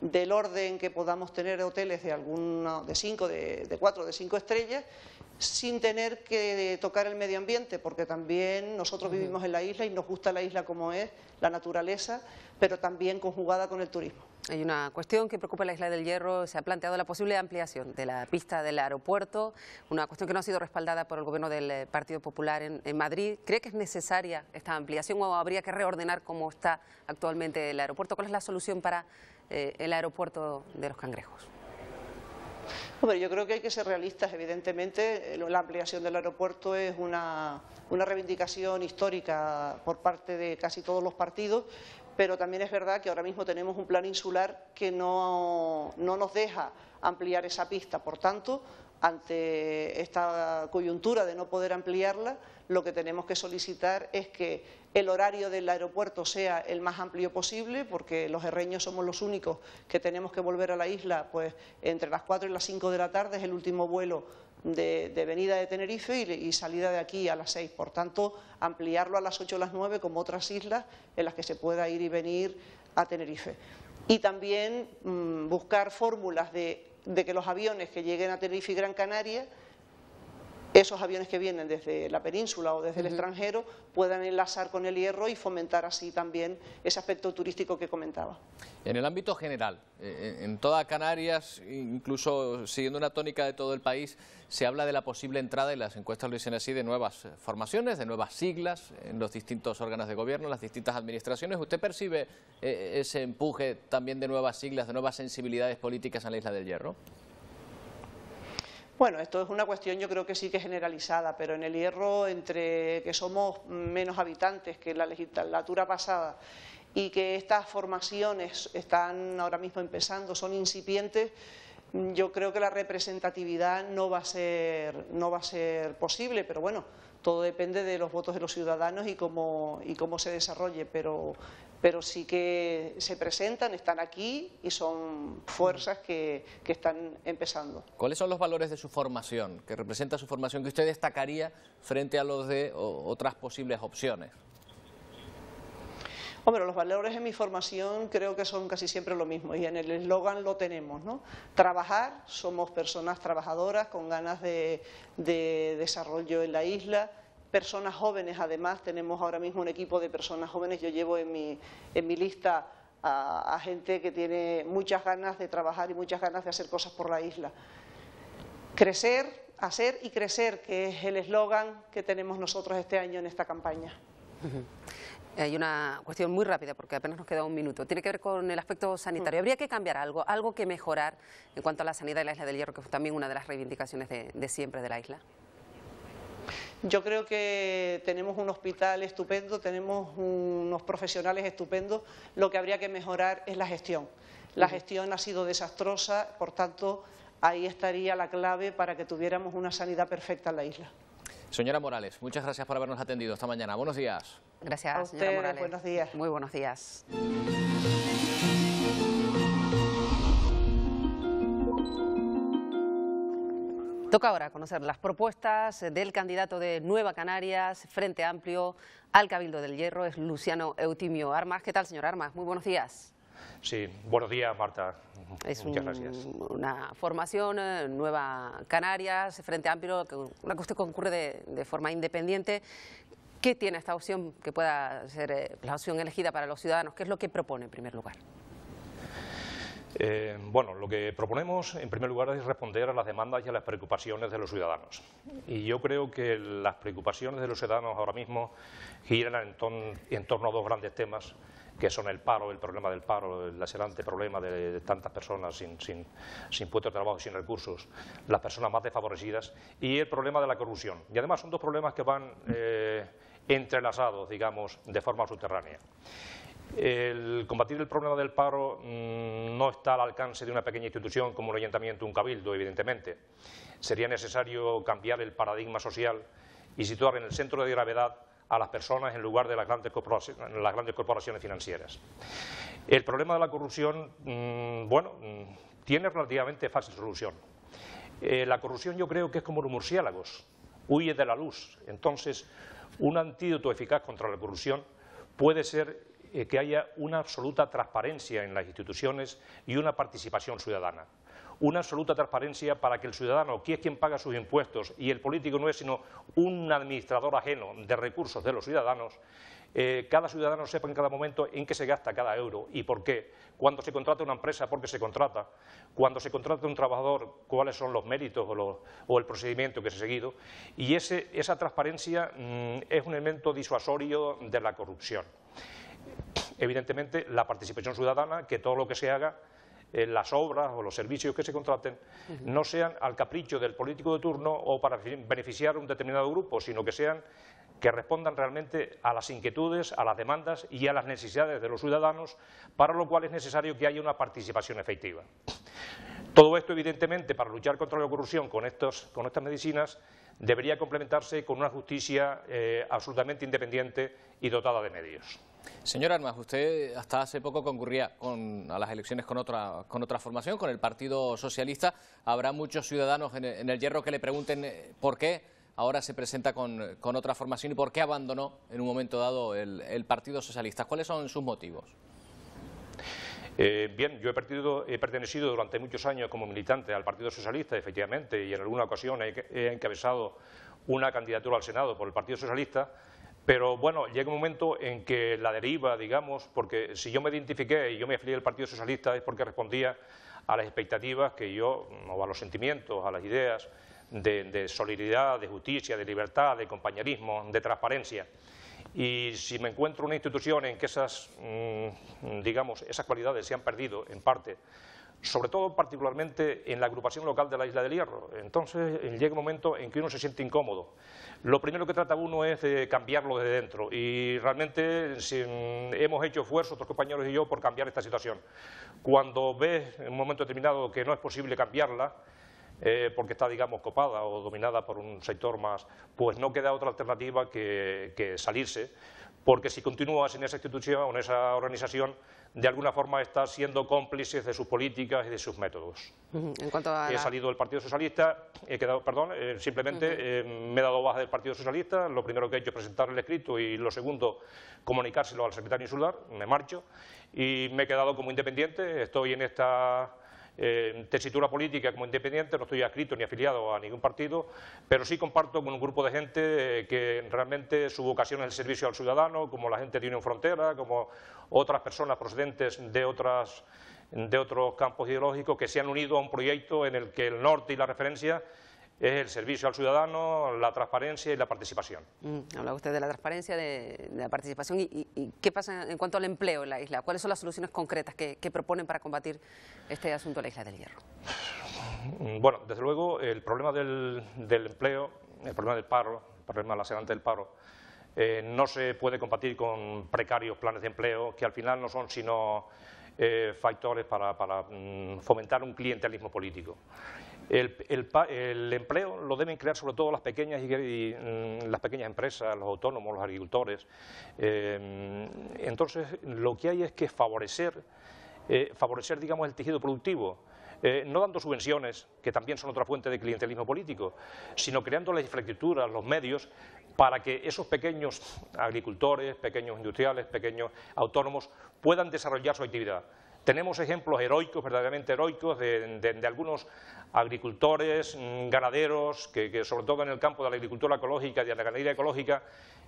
Speaker 5: del orden que podamos tener hoteles de 5, de 4, de 5 estrellas, sin tener que tocar el medio ambiente, porque también nosotros vivimos en la isla y nos gusta la isla como es, la naturaleza, pero también conjugada con el turismo.
Speaker 2: Hay una cuestión que preocupa a la isla del Hierro. Se ha planteado la posible ampliación de la pista del aeropuerto, una cuestión que no ha sido respaldada por el gobierno del Partido Popular en Madrid. ¿Cree que es necesaria esta ampliación o habría que reordenar cómo está actualmente el aeropuerto? ¿Cuál es la solución para el aeropuerto de Los Cangrejos?
Speaker 5: Hombre, yo creo que hay que ser realistas. Evidentemente, la ampliación del aeropuerto es una reivindicación histórica por parte de casi todos los partidos, pero también es verdad que ahora mismo tenemos un plan insular que no nos deja ampliar esa pista. Por tanto, ante esta coyuntura de no poder ampliarla, lo que tenemos que solicitar es que el horario del aeropuerto sea el más amplio posible, porque los herreños somos los únicos que tenemos que volver a la isla pues entre las 4 y las 5 de la tarde, es el último vuelo de venida de Tenerife y salida de aquí a las 6. Por tanto, ampliarlo a las 8 o las 9 como otras islas en las que se pueda ir y venir a Tenerife. Y también buscar fórmulas de que los aviones que lleguen a Tenerife y Gran Canaria, esos aviones que vienen desde la península o desde el extranjero, puedan enlazar con el Hierro y fomentar así también ese aspecto turístico que comentaba.
Speaker 1: En el ámbito general, en toda Canarias, incluso siguiendo una tónica de todo el país, se habla de la posible entrada, y las encuestas lo dicen así, de nuevas formaciones, de nuevas siglas en los distintos órganos de gobierno, las distintas administraciones. ¿Usted percibe ese empuje también de nuevas siglas, de nuevas sensibilidades políticas en la isla del Hierro?
Speaker 5: Bueno, esto es una cuestión yo creo que sí que generalizada, pero en el Hierro, entre que somos menos habitantes que en la legislatura pasada y que estas formaciones están ahora mismo empezando, son incipientes, yo creo que la representatividad no va a ser posible, pero bueno, todo depende de los votos de los ciudadanos y cómo se desarrolle, pero pero sí que se presentan, están aquí y son fuerzas que están empezando.
Speaker 1: ¿Cuáles son los valores de su formación, que representa su formación, que usted destacaría frente a los de otras posibles opciones?
Speaker 5: Hombre, los valores de mi formación creo que son casi siempre lo mismo y en el eslogan lo tenemos, ¿no? Trabajar, somos personas trabajadoras con ganas de desarrollo en la isla. Personas jóvenes, además, tenemos ahora mismo un equipo de personas jóvenes. Yo llevo en mi lista a gente que tiene muchas ganas de trabajar y muchas ganas de hacer cosas por la isla. Crecer, hacer y crecer, que es el eslogan que tenemos nosotros este año en esta campaña.
Speaker 2: Hay una cuestión muy rápida, porque apenas nos queda un minuto. Tiene que ver con el aspecto sanitario. ¿Habría que cambiar algo que mejorar en cuanto a la sanidad de la isla del Hierro, que fue también una de las reivindicaciones de siempre de la isla?
Speaker 5: Yo creo que tenemos un hospital estupendo, tenemos unos profesionales estupendos. Lo que habría que mejorar es la gestión. La gestión ha sido desastrosa, por tanto, ahí estaría la clave para que tuviéramos una sanidad perfecta en la isla.
Speaker 1: Señora Morales, muchas gracias por habernos atendido esta mañana. Buenos días.
Speaker 2: Gracias,
Speaker 5: a
Speaker 2: señora
Speaker 5: ustedes,
Speaker 2: Morales.
Speaker 5: buenos días.
Speaker 2: Muy buenos días. Toca ahora conocer las propuestas del candidato de Nueva Canarias, Frente Amplio, al Cabildo del Hierro, es Luciano Eutimio Armas. ¿Qué tal, señor Armas? Muy buenos días.
Speaker 6: Sí, buenos días, Marta.
Speaker 2: Muchas gracias. Una formación, Nueva Canarias, Frente Amplio, una que usted concurre de forma independiente. ¿Qué tiene esta opción que pueda ser la opción elegida para los ciudadanos? ¿Qué es lo que propone en primer lugar?
Speaker 6: Bueno, lo que proponemos en primer lugar es responder a las demandas y a las preocupaciones de los ciudadanos. Y yo creo que las preocupaciones de los ciudadanos ahora mismo giran en torno a dos grandes temas, que son el paro, el problema del paro, el lacerante problema de tantas personas sin puestos de trabajo y sin recursos, las personas más desfavorecidas, y el problema de la corrupción. Y además son dos problemas que van entrelazados, digamos, de forma subterránea. El combatir el problema del paro no está al alcance de una pequeña institución como un ayuntamiento o un cabildo, evidentemente. Sería necesario cambiar el paradigma social y situar en el centro de gravedad a las personas en lugar de las grandes corporaciones financieras. El problema de la corrupción, tiene relativamente fácil solución. La corrupción yo creo que es como los murciélagos, huye de la luz. Entonces, un antídoto eficaz contra la corrupción puede ser que haya una absoluta transparencia en las instituciones y una participación ciudadana. Una absoluta transparencia para que el ciudadano, que es quien paga sus impuestos, y el político no es sino un administrador ajeno de recursos de los ciudadanos, cada ciudadano sepa en cada momento en qué se gasta cada euro y por qué. Cuando se contrata una empresa, por qué se contrata. Cuando se contrata un trabajador, cuáles son los méritos o el procedimiento que se ha seguido. Y esa transparencia es un elemento disuasorio de la corrupción. Evidentemente, la participación ciudadana, que todo lo que se haga, las obras o los servicios que se contraten, no sean al capricho del político de turno o para beneficiar a un determinado grupo, sino que respondan realmente a las inquietudes, a las demandas y a las necesidades de los ciudadanos, para lo cual es necesario que haya una participación efectiva. Todo esto, evidentemente, para luchar contra la corrupción con estas medicinas, debería complementarse con una justicia absolutamente independiente y dotada de medios.
Speaker 1: Señor Armas, usted hasta hace poco concurría a las elecciones con otra formación, con el Partido Socialista. Habrá muchos ciudadanos en el Hierro que le pregunten por qué ahora se presenta con otra formación y por qué abandonó en un momento dado el Partido Socialista. ¿Cuáles son sus motivos?
Speaker 6: Bien, yo he pertenecido durante muchos años como militante al Partido Socialista, efectivamente, y en alguna ocasión he encabezado una candidatura al Senado por el Partido Socialista. Pero bueno, llega un momento en que la deriva, digamos, porque si yo me identifiqué y yo me afilié al Partido Socialista es porque respondía a las expectativas que yo, o a los sentimientos, a las ideas de solidaridad, de justicia, de libertad, de compañerismo, de transparencia. Y si me encuentro una institución en que esas cualidades se han perdido en parte, sobre todo particularmente en la agrupación local de la Isla del Hierro, entonces llega un momento en que uno se siente incómodo. Lo primero que trata uno es de cambiarlo desde dentro y realmente hemos hecho esfuerzos, otros compañeros y yo, por cambiar esta situación. Cuando ves en un momento determinado que no es posible cambiarla, porque está, digamos, copada o dominada por un sector más, pues no queda otra alternativa que salirse, porque si continúas en esa institución o en esa organización, de alguna forma estás siendo cómplices de sus políticas y de sus métodos.
Speaker 2: En cuanto a
Speaker 6: He salido del Partido Socialista, he quedado, perdón, simplemente me he dado baja del Partido Socialista. Lo primero que he hecho es presentar el escrito y lo segundo, comunicárselo al secretario insular. Me marcho y me he quedado como independiente. Estoy en esta tesitura política como independiente, no estoy adscrito ni afiliado a ningún partido, pero sí comparto con un grupo de gente que realmente su vocación es el servicio al ciudadano, como la gente de Unión Frontera, como otras personas procedentes de otros campos ideológicos que se han unido a un proyecto en el que el norte y la referencia es el servicio al ciudadano, la transparencia y la participación.
Speaker 2: Habla usted de la transparencia, de la participación. ¿Y qué pasa en cuanto al empleo en la isla? ¿Cuáles son las soluciones concretas que proponen para combatir este asunto de la Isla del Hierro?
Speaker 6: Bueno, desde luego el problema del empleo, el problema del paro, el problema lacerante del paro, no se puede combatir con precarios planes de empleo que al final no son sino factores para fomentar un clientelismo político. El empleo lo deben crear sobre todo las pequeñas las pequeñas empresas, los autónomos, los agricultores. Entonces, lo que hay es que favorecer, digamos, el tejido productivo. No dando subvenciones, que también son otra fuente de clientelismo político, sino creando las infraestructuras, los medios, para que esos pequeños agricultores, pequeños industriales, pequeños autónomos puedan desarrollar su actividad. Tenemos ejemplos heroicos, verdaderamente heroicos, de algunos agricultores, ganaderos, que sobre todo en el campo de la agricultura ecológica y de la ganadería ecológica,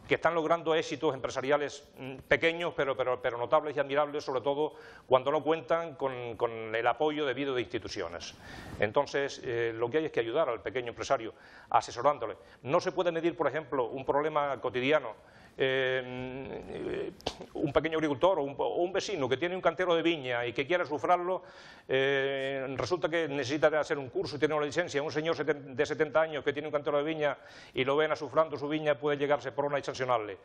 Speaker 6: que están logrando éxitos empresariales pequeños, pero notables y admirables, sobre todo cuando no cuentan con el apoyo debido de instituciones. Entonces, lo que hay es que ayudar al pequeño empresario, asesorándole. No se puede medir, por ejemplo, un problema cotidiano. Un pequeño agricultor o un vecino que tiene un cantero de viña y que quiere sufrarlo, resulta que necesita hacer un curso y tiene una licencia. Un señor de 70 años que tiene un cantero de viña y lo ven asufrando su viña, puede llegarse por una y sancionarle.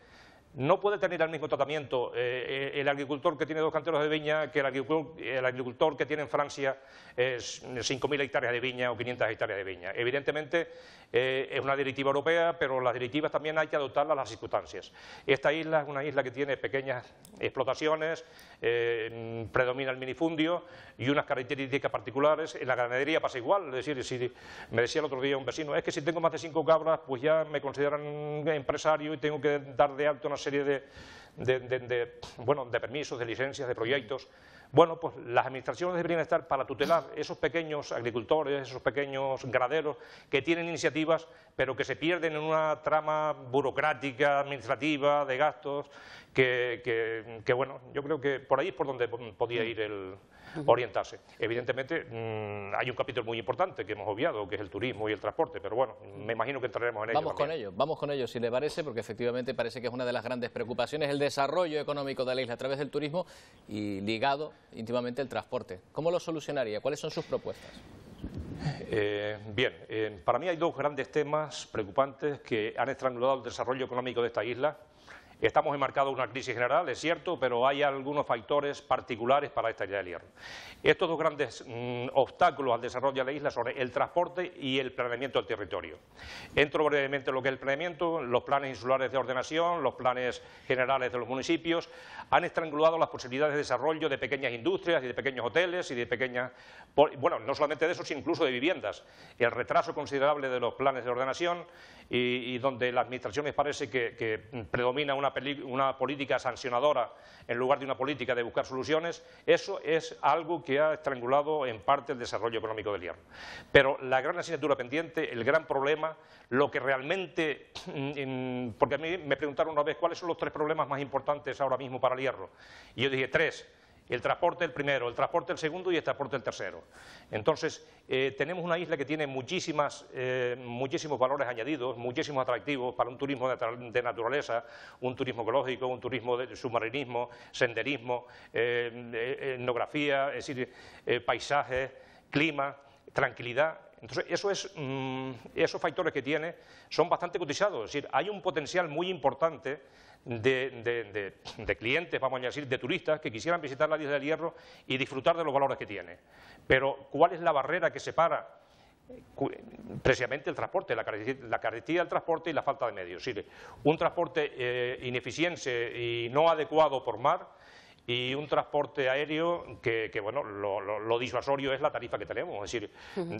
Speaker 6: No puede tener el mismo tratamiento el agricultor que tiene 2 canteros de viña que el agricultor que tiene en Francia 5.000 hectáreas de viña o 500 hectáreas de viña. Evidentemente es una directiva europea, pero las directivas también hay que adoptarlas a las circunstancias. Esta isla es una isla que tiene pequeñas explotaciones, predomina el minifundio y unas características particulares. En la ganadería pasa igual, es decir, si me decía el otro día un vecino, es que si tengo más de 5 cabras, pues ya me consideran empresario y tengo que dar de alto una serie de permisos, de licencias, de proyectos. Bueno, pues las administraciones deberían estar para tutelar esos pequeños agricultores, esos pequeños ganaderos que tienen iniciativas, pero que se pierden en una trama burocrática, administrativa, de gastos, que bueno, yo creo que por ahí es por donde podía ir orientarse. Evidentemente hay un capítulo muy importante que hemos obviado, que es el turismo y el transporte, pero bueno, me imagino que entraremos en ello.
Speaker 1: Vamos con ello, si le parece, porque efectivamente parece que es una de las grandes preocupaciones el desarrollo económico de la isla a través del turismo y ligado íntimamente el transporte. ¿Cómo lo solucionaría? ¿Cuáles son sus propuestas?
Speaker 6: Bien, para mí hay 2 grandes temas preocupantes que han estrangulado el desarrollo económico de esta isla. Estamos enmarcados en una crisis general, es cierto, pero hay algunos factores particulares para esta Isla del Hierro. Estos 2 grandes obstáculos al desarrollo de la isla son el transporte y el planeamiento del territorio. Entro brevemente en lo que es el planeamiento. Los planes insulares de ordenación, los planes generales de los municipios han estrangulado las posibilidades de desarrollo de pequeñas industrias y de pequeños hoteles y de pequeñas, bueno, no solamente de eso, sino incluso de viviendas. El retraso considerable de los planes de ordenación y donde la administración me parece que predomina una política sancionadora en lugar de una política de buscar soluciones, eso es algo que ha estrangulado en parte el desarrollo económico del Hierro. Pero la gran asignatura pendiente, el gran problema, lo que realmente, porque a mí me preguntaron una vez cuáles son los 3 problemas más importantes ahora mismo para el Hierro, y yo dije 3. El transporte el primero, el transporte el segundo y el transporte el tercero. Entonces, tenemos una isla que tiene muchísimos valores añadidos, muchísimos atractivos para un turismo de naturaleza, un turismo ecológico, un turismo de submarinismo, senderismo, etnografía, es decir, paisajes, clima, tranquilidad. Entonces, esos factores que tiene son bastante cotizados, es decir, hay un potencial muy importante de clientes, vamos a decir, de turistas que quisieran visitar la Isla del Hierro y disfrutar de los valores que tiene. Pero, ¿cuál es la barrera que separa precisamente el transporte, la carestía del transporte y la falta de medios. Es decir, un transporte ineficiente y no adecuado por mar y un transporte aéreo que bueno, lo disuasorio es la tarifa que tenemos. Es decir,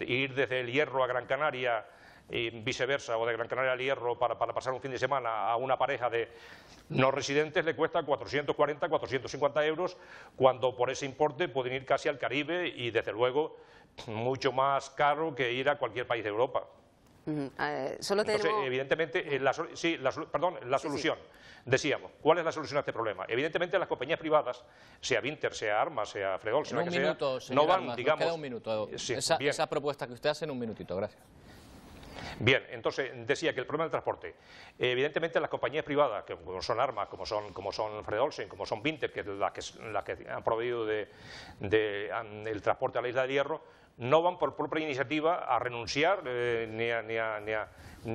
Speaker 6: ir desde el Hierro a Gran Canaria y viceversa, o de Gran Canaria al Hierro para pasar un fin de semana a una pareja de no residentes le cuesta 440, 450 euros, cuando por ese importe pueden ir casi al Caribe y desde luego mucho más caro que ir a cualquier país de Europa. Entonces, evidentemente, la solución. Decíamos, ¿cuál es la solución a este problema? Evidentemente, las compañías privadas, sea Vinter, sea Armas, sea Fredol, sea que sea, no van,
Speaker 1: Armas,
Speaker 6: digamos...
Speaker 1: queda un minuto.
Speaker 6: Sí,
Speaker 1: esa propuesta que usted hace en un minutito, gracias.
Speaker 6: Bien, entonces decía que el problema del transporte, evidentemente las compañías privadas, que como son Armas, como son Fred Olsen, como son Vinter, que es la que han proveído el transporte a la isla del Hierro, no van por propia iniciativa a renunciar ni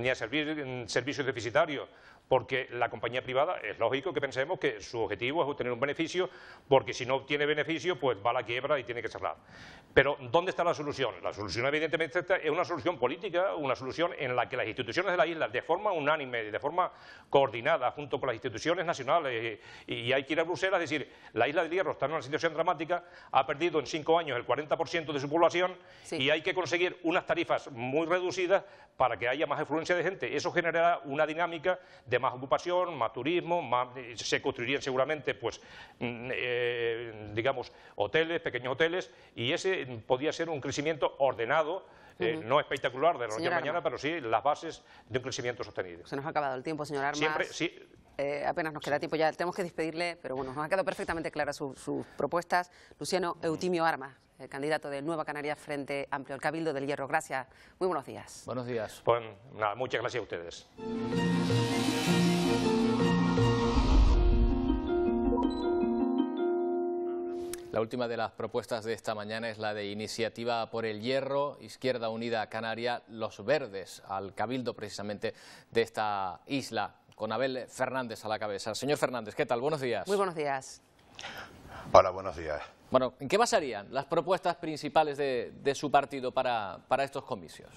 Speaker 6: a servicios deficitarios, porque la compañía privada es lógico que pensemos que su objetivo es obtener un beneficio, porque si no obtiene beneficio, pues va a la quiebra y tiene que cerrar. Pero ¿dónde está la solución? La solución evidentemente es una solución política, una solución en la que las instituciones de la isla, de forma unánime, de forma coordinada, junto con las instituciones nacionales, y hay que ir a Bruselas, es decir, la isla del Hierro está en una situación dramática, ha perdido en 5 años el 40% de su población, sí, y hay que conseguir unas tarifas muy reducidas para que haya más afluencia de gente. Eso generará una dinámica de más ocupación, más turismo, se construirían seguramente, pues, digamos, hoteles, pequeños hoteles, y ese podía ser un crecimiento ordenado, no espectacular de la noche a la mañana, pero sí las bases de un crecimiento sostenido.
Speaker 2: Se nos ha acabado el tiempo, señor Armas.
Speaker 6: Siempre, sí.
Speaker 2: Apenas nos queda tiempo, ya tenemos que despedirle, pero bueno, nos han quedado perfectamente claras sus propuestas. Luciano Eutimio Armas, candidato de Nueva Canarias Frente Amplio, el Cabildo del Hierro. Gracias, muy buenos días.
Speaker 1: Buenos días.
Speaker 6: Pues nada, muchas gracias a ustedes.
Speaker 1: La última de las propuestas de esta mañana es la de Iniciativa por el Hierro, Izquierda Unida Canaria, Los Verdes, al Cabildo precisamente de esta isla, con Abel Fernández a la cabeza. Señor Fernández, ¿qué tal? Buenos días.
Speaker 2: Muy buenos días.
Speaker 7: Hola, buenos días.
Speaker 1: Bueno, ¿en qué basarían las propuestas principales de su partido para estos comicios?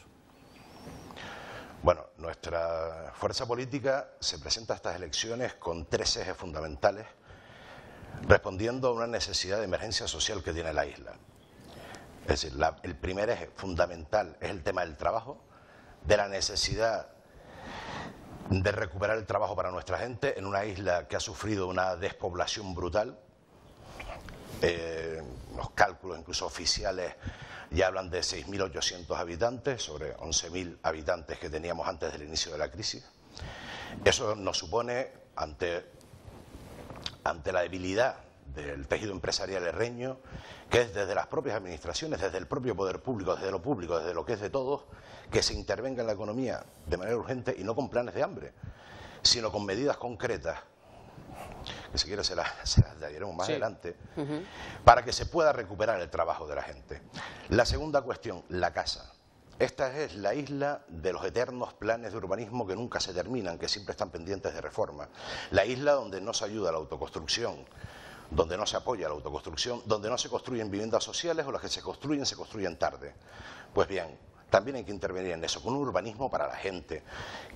Speaker 7: Bueno, nuestra fuerza política se presenta a estas elecciones con 3 ejes fundamentales, respondiendo a una necesidad de emergencia social que tiene la isla. Es decir, el primer eje fundamental es el tema del trabajo, de la necesidad de recuperar el trabajo para nuestra gente en una isla que ha sufrido una despoblación brutal. Los cálculos incluso oficiales ya hablan de 6.800 habitantes sobre 11.000 habitantes que teníamos antes del inicio de la crisis. Eso nos supone, ante la debilidad del tejido empresarial herreño, que es desde las propias administraciones, desde el propio poder público, desde lo que es de todos, que se intervenga en la economía de manera urgente y no con planes de hambre, sino con medidas concretas, que si quiere se las daremos más adelante, para que se pueda recuperar el trabajo de la gente. La segunda cuestión, la casa. Esta es la isla de los eternos planes de urbanismo que nunca se terminan, que siempre están pendientes de reforma. La isla donde no se ayuda a la autoconstrucción, donde no se apoya la autoconstrucción, donde no se construyen viviendas sociales o las que se construyen tarde. Pues bien, también hay que intervenir en eso, con un urbanismo para la gente,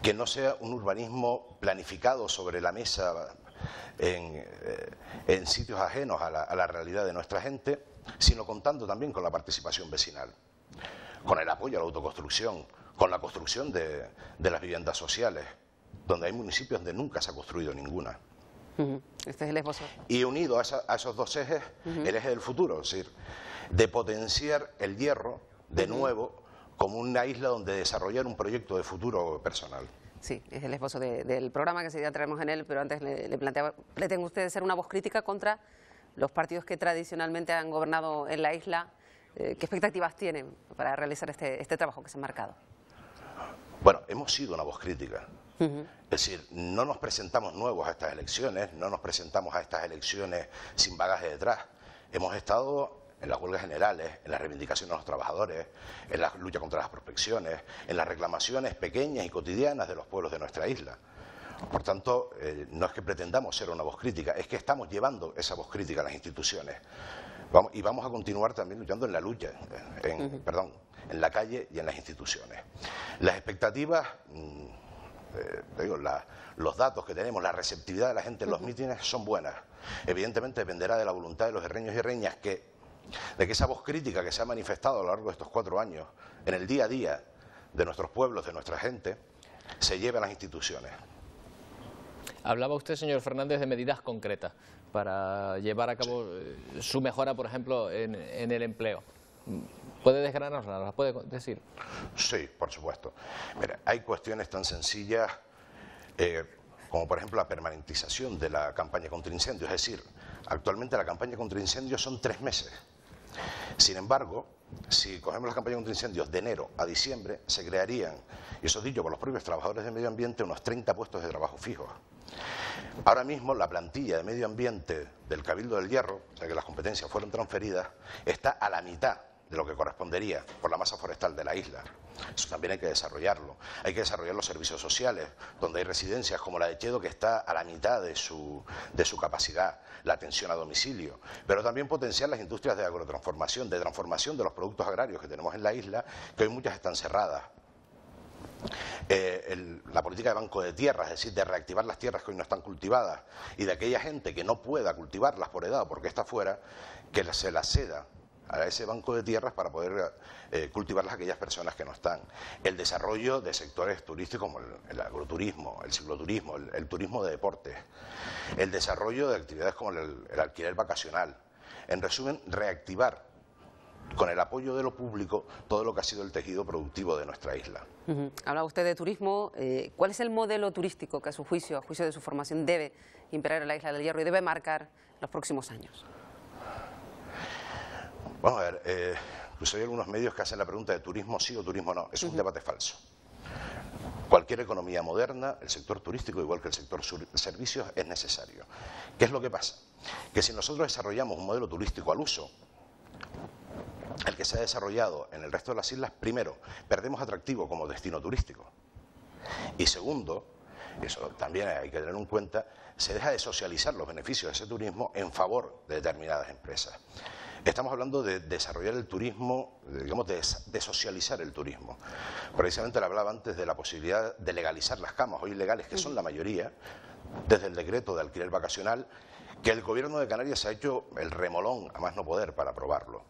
Speaker 7: que no sea un urbanismo planificado sobre la mesa en sitios ajenos a la realidad de nuestra gente, sino contando también con la participación vecinal, con el apoyo a la autoconstrucción, con la construcción de las viviendas sociales, donde hay municipios donde nunca se ha construido ninguna.
Speaker 2: Este es el esbozo.
Speaker 7: Y unido a esos 2 ejes, el eje del futuro, es decir, de potenciar el Hierro de nuevo como una isla donde desarrollar un proyecto de futuro personal.
Speaker 2: Sí, es el esbozo del programa que enseguida traemos en él, pero antes le planteaba, ¿pretende usted ser una voz crítica contra los partidos que tradicionalmente han gobernado en la isla? ¿Qué expectativas tienen para realizar este trabajo que se ha marcado?
Speaker 7: Bueno, hemos sido una voz crítica. Es decir, no nos presentamos nuevos a estas elecciones, no nos presentamos a estas elecciones sin bagaje detrás. Hemos estado en las huelgas generales, en las reivindicaciones de los trabajadores, en la lucha contra las prospecciones, en las reclamaciones pequeñas y cotidianas de los pueblos de nuestra isla. Por tanto, no es que pretendamos ser una voz crítica, es que estamos llevando esa voz crítica a las instituciones. Y vamos a continuar también luchando en la lucha, en la calle y en las instituciones. Las expectativas, los datos que tenemos, la receptividad de la gente en los mítines son buenas. Evidentemente dependerá de la voluntad de los herreños y herreñas de que esa voz crítica que se ha manifestado a lo largo de estos 4 años en el día a día de nuestros pueblos, de nuestra gente, se lleve a las instituciones.
Speaker 1: Hablaba usted, señor Fernández, de medidas concretas para llevar a cabo su mejora, por ejemplo, en el empleo. ¿Puede desgranarlas? ¿Las puede decir?
Speaker 7: Sí, por supuesto. Mira, hay cuestiones tan sencillas como, por ejemplo, la permanentización de la campaña contra incendios. Es decir, actualmente la campaña contra incendios son 3 meses. Sin embargo, si cogemos la campaña contra incendios de enero a diciembre, se crearían, y eso dicho por los propios trabajadores de medio ambiente, unos 30 puestos de trabajo fijos. Ahora mismo la plantilla de medio ambiente del Cabildo del Hierro, o sea que las competencias fueron transferidas, está a la mitad de lo que correspondería por la masa forestal de la isla. Eso también hay que desarrollarlo. Hay que desarrollar los servicios sociales, donde hay residencias como la de Chedo, que está a la mitad de su capacidad, la atención a domicilio, pero también potenciar las industrias de agrotransformación, de transformación de los productos agrarios que tenemos en la isla, que hoy muchas están cerradas. La política de banco de tierras, es decir, de reactivar las tierras que hoy no están cultivadas y de aquella gente que no pueda cultivarlas por edad o porque está fuera, que se las ceda a ese banco de tierras para poder cultivarlas a aquellas personas que no están. El desarrollo de sectores turísticos como el agroturismo, el cicloturismo, el turismo de deportes, el desarrollo de actividades como el alquiler vacacional. En resumen, reactivar con el apoyo de lo público todo lo que ha sido el tejido productivo de nuestra isla.
Speaker 2: Hablaba usted de turismo. ¿Cuál es el modelo turístico que a juicio de su formación, debe imperar en la Isla del Hierro y debe marcar los próximos años?
Speaker 7: Vamos a ver, pues hay algunos medios que hacen la pregunta de turismo sí o turismo no. Es un debate falso. Cualquier economía moderna, el sector turístico, igual que el sector servicios, es necesario. ¿Qué es lo que pasa? Que si nosotros desarrollamos un modelo turístico al uso, el que se ha desarrollado en el resto de las islas, primero, perdemos atractivo como destino turístico. Y segundo, eso también hay que tener en cuenta, se deja de socializar los beneficios de ese turismo en favor de determinadas empresas. Estamos hablando de desarrollar el turismo, digamos, de socializar el turismo. Precisamente le hablaba antes de la posibilidad de legalizar las camas, hoy ilegales, que son la mayoría, desde el decreto de alquiler vacacional, que el gobierno de Canarias se ha hecho el remolón a más no poder para aprobarlo.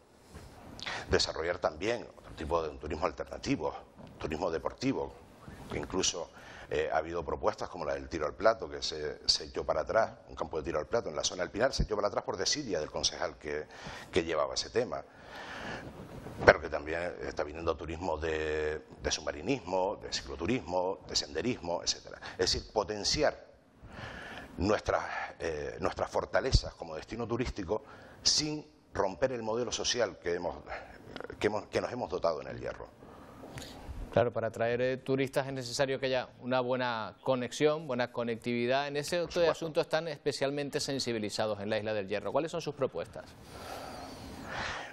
Speaker 7: Desarrollar también otro tipo de un turismo alternativo, turismo deportivo, que incluso ha habido propuestas como la del tiro al plato, que se echó para atrás, un campo de tiro al plato en la zona del Pinar, se echó para atrás por desidia del concejal que llevaba ese tema. Pero que también está viniendo turismo de submarinismo, de cicloturismo, de senderismo, etc. Es decir, potenciar nuestras fortalezas como destino turístico sin romper el modelo social que nos hemos dotado en el Hierro.
Speaker 1: Claro, para atraer turistas es necesario que haya una buena conexión, buena conectividad. En ese otro asunto están especialmente sensibilizados en la Isla del Hierro. ¿Cuáles son sus propuestas?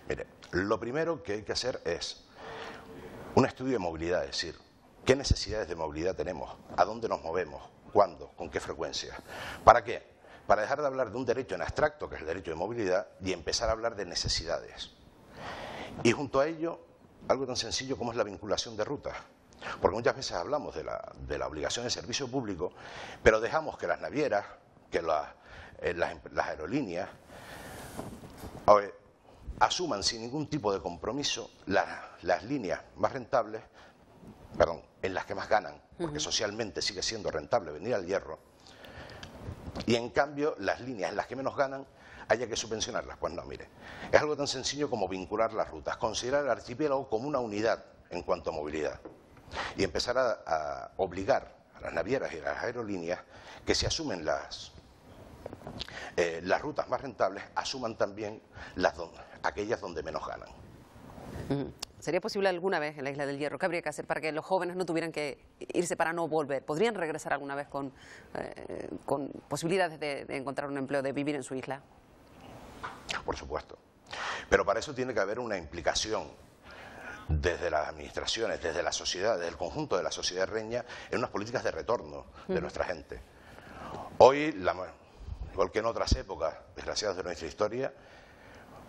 Speaker 7: Mire, lo primero que hay que hacer es un estudio de movilidad, es decir, qué necesidades de movilidad tenemos, a dónde nos movemos, cuándo, con qué frecuencia. ¿Para qué? Para dejar de hablar de un derecho en abstracto, que es el derecho de movilidad, y empezar a hablar de necesidades. Y junto a ello, algo tan sencillo como es la vinculación de rutas. Porque muchas veces hablamos de la obligación de servicio público, pero dejamos que las navieras, que las aerolíneas, asuman sin ningún tipo de compromiso las líneas más rentables, en las que más ganan, porque socialmente sigue siendo rentable venir al Hierro, y en cambio las líneas en las que menos ganan haya que subvencionarlas. Pues no, mire, es algo tan sencillo como vincular las rutas, considerar el archipiélago como una unidad en cuanto a movilidad y empezar a obligar a las navieras y a las aerolíneas que si asumen las rutas más rentables, asuman también aquellas donde menos ganan.
Speaker 2: ¿Sería posible alguna vez en la Isla del Hierro? ¿Qué habría que hacer para que los jóvenes no tuvieran que irse para no volver? ¿Podrían regresar alguna vez con posibilidades de encontrar un empleo, de vivir en su isla?
Speaker 7: Por supuesto. Pero para eso tiene que haber una implicación desde las administraciones, desde la sociedad, desde el conjunto de la sociedad herreña, en unas políticas de retorno de nuestra gente. Hoy, igual que en otras épocas desgraciadas de nuestra historia,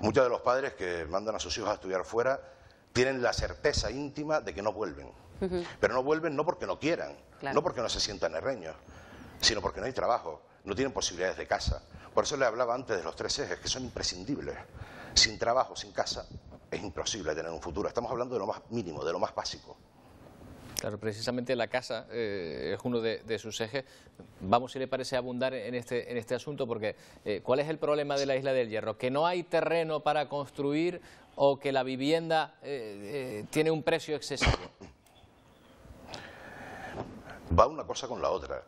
Speaker 7: muchos de los padres que mandan a sus hijos a estudiar fuera tienen la certeza íntima de que no vuelven. Pero no vuelven no porque no quieran, no porque no se sientan herreños, sino porque no hay trabajo, no tienen posibilidades de casa. Por eso le hablaba antes de los 3 ejes, que son imprescindibles. Sin trabajo, sin casa, es imposible tener un futuro. Estamos hablando de lo más mínimo, de lo más básico.
Speaker 1: Claro, precisamente la casa es uno de sus ejes. Vamos, si le parece, a abundar en este asunto, porque ¿cuál es el problema de la Isla del Hierro? ¿Que no hay terreno para construir o que la vivienda tiene un precio excesivo?
Speaker 7: Va una cosa con la otra.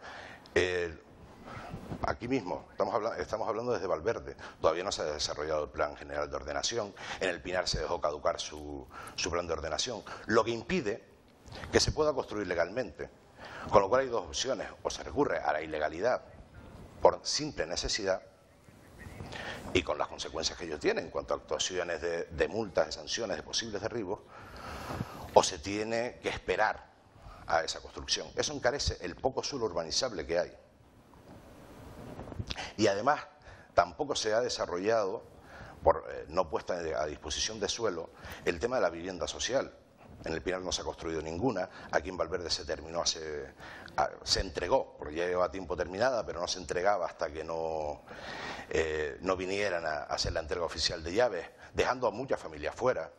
Speaker 7: Aquí mismo, estamos hablando desde Valverde, todavía no se ha desarrollado el Plan General de Ordenación, en el Pinar se dejó caducar su plan de ordenación, lo que impide que se pueda construir legalmente, con lo cual hay 2 opciones: o se recurre a la ilegalidad por simple necesidad y con las consecuencias que ello tiene en cuanto a actuaciones de multas, de sanciones, de posibles derribos, o se tiene que esperar a esa construcción. Eso encarece el poco suelo urbanizable que hay. Y además tampoco se ha desarrollado, por no puesta a disposición de suelo, el tema de la vivienda social. En el Pinar no se ha construido ninguna, aquí en Valverde se terminó, se entregó, porque ya lleva tiempo terminada, pero no se entregaba hasta que no vinieran a hacer la entrega oficial de llaves, dejando a muchas familias fuera.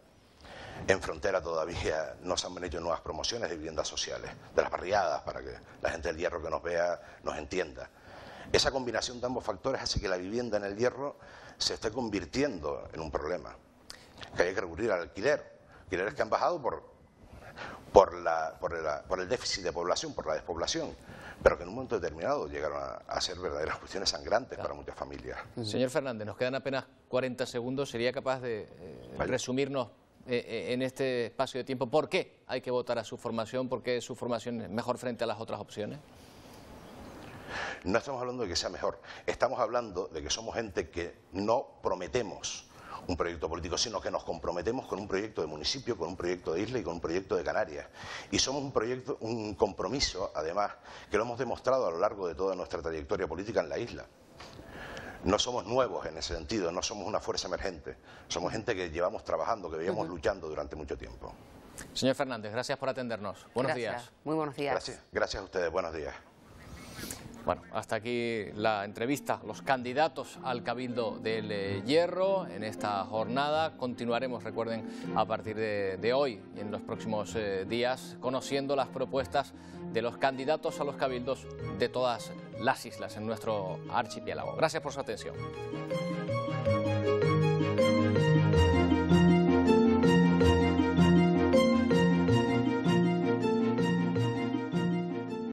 Speaker 7: En Frontera todavía no se han hecho nuevas promociones de viviendas sociales, de las barriadas, para que la gente del Hierro que nos vea nos entienda. Esa combinación de ambos factores hace que la vivienda en el Hierro se esté convirtiendo en un problema, que hay que recurrir al alquiler, alquileres que han bajado por el déficit de población, por la despoblación, pero que en un momento determinado llegaron a ser verdaderas cuestiones sangrantes para muchas familias.
Speaker 1: Señor Fernández, nos quedan apenas 40 segundos. ¿Sería capaz de resumirnos en este espacio de tiempo por qué hay que votar a su formación, por qué su formación es mejor frente a las otras opciones?
Speaker 7: No estamos hablando de que sea mejor, estamos hablando de que somos gente que no prometemos un proyecto político, sino que nos comprometemos con un proyecto de municipio, con un proyecto de isla y con un proyecto de Canarias. Y somos un compromiso, además, que lo hemos demostrado a lo largo de toda nuestra trayectoria política en la isla. No somos nuevos en ese sentido, no somos una fuerza emergente, somos gente que llevamos trabajando, que llevamos luchando durante mucho tiempo.
Speaker 1: Señor Fernández, gracias por atendernos. Buenos días.
Speaker 2: Muy buenos días.
Speaker 7: Gracias a ustedes, buenos días.
Speaker 1: Bueno, hasta aquí la entrevista, los candidatos al Cabildo del Hierro en esta jornada. Continuaremos, recuerden, a partir de hoy y en los próximos días, conociendo las propuestas de los candidatos a los cabildos de todas las islas en nuestro archipiélago. Gracias por su atención.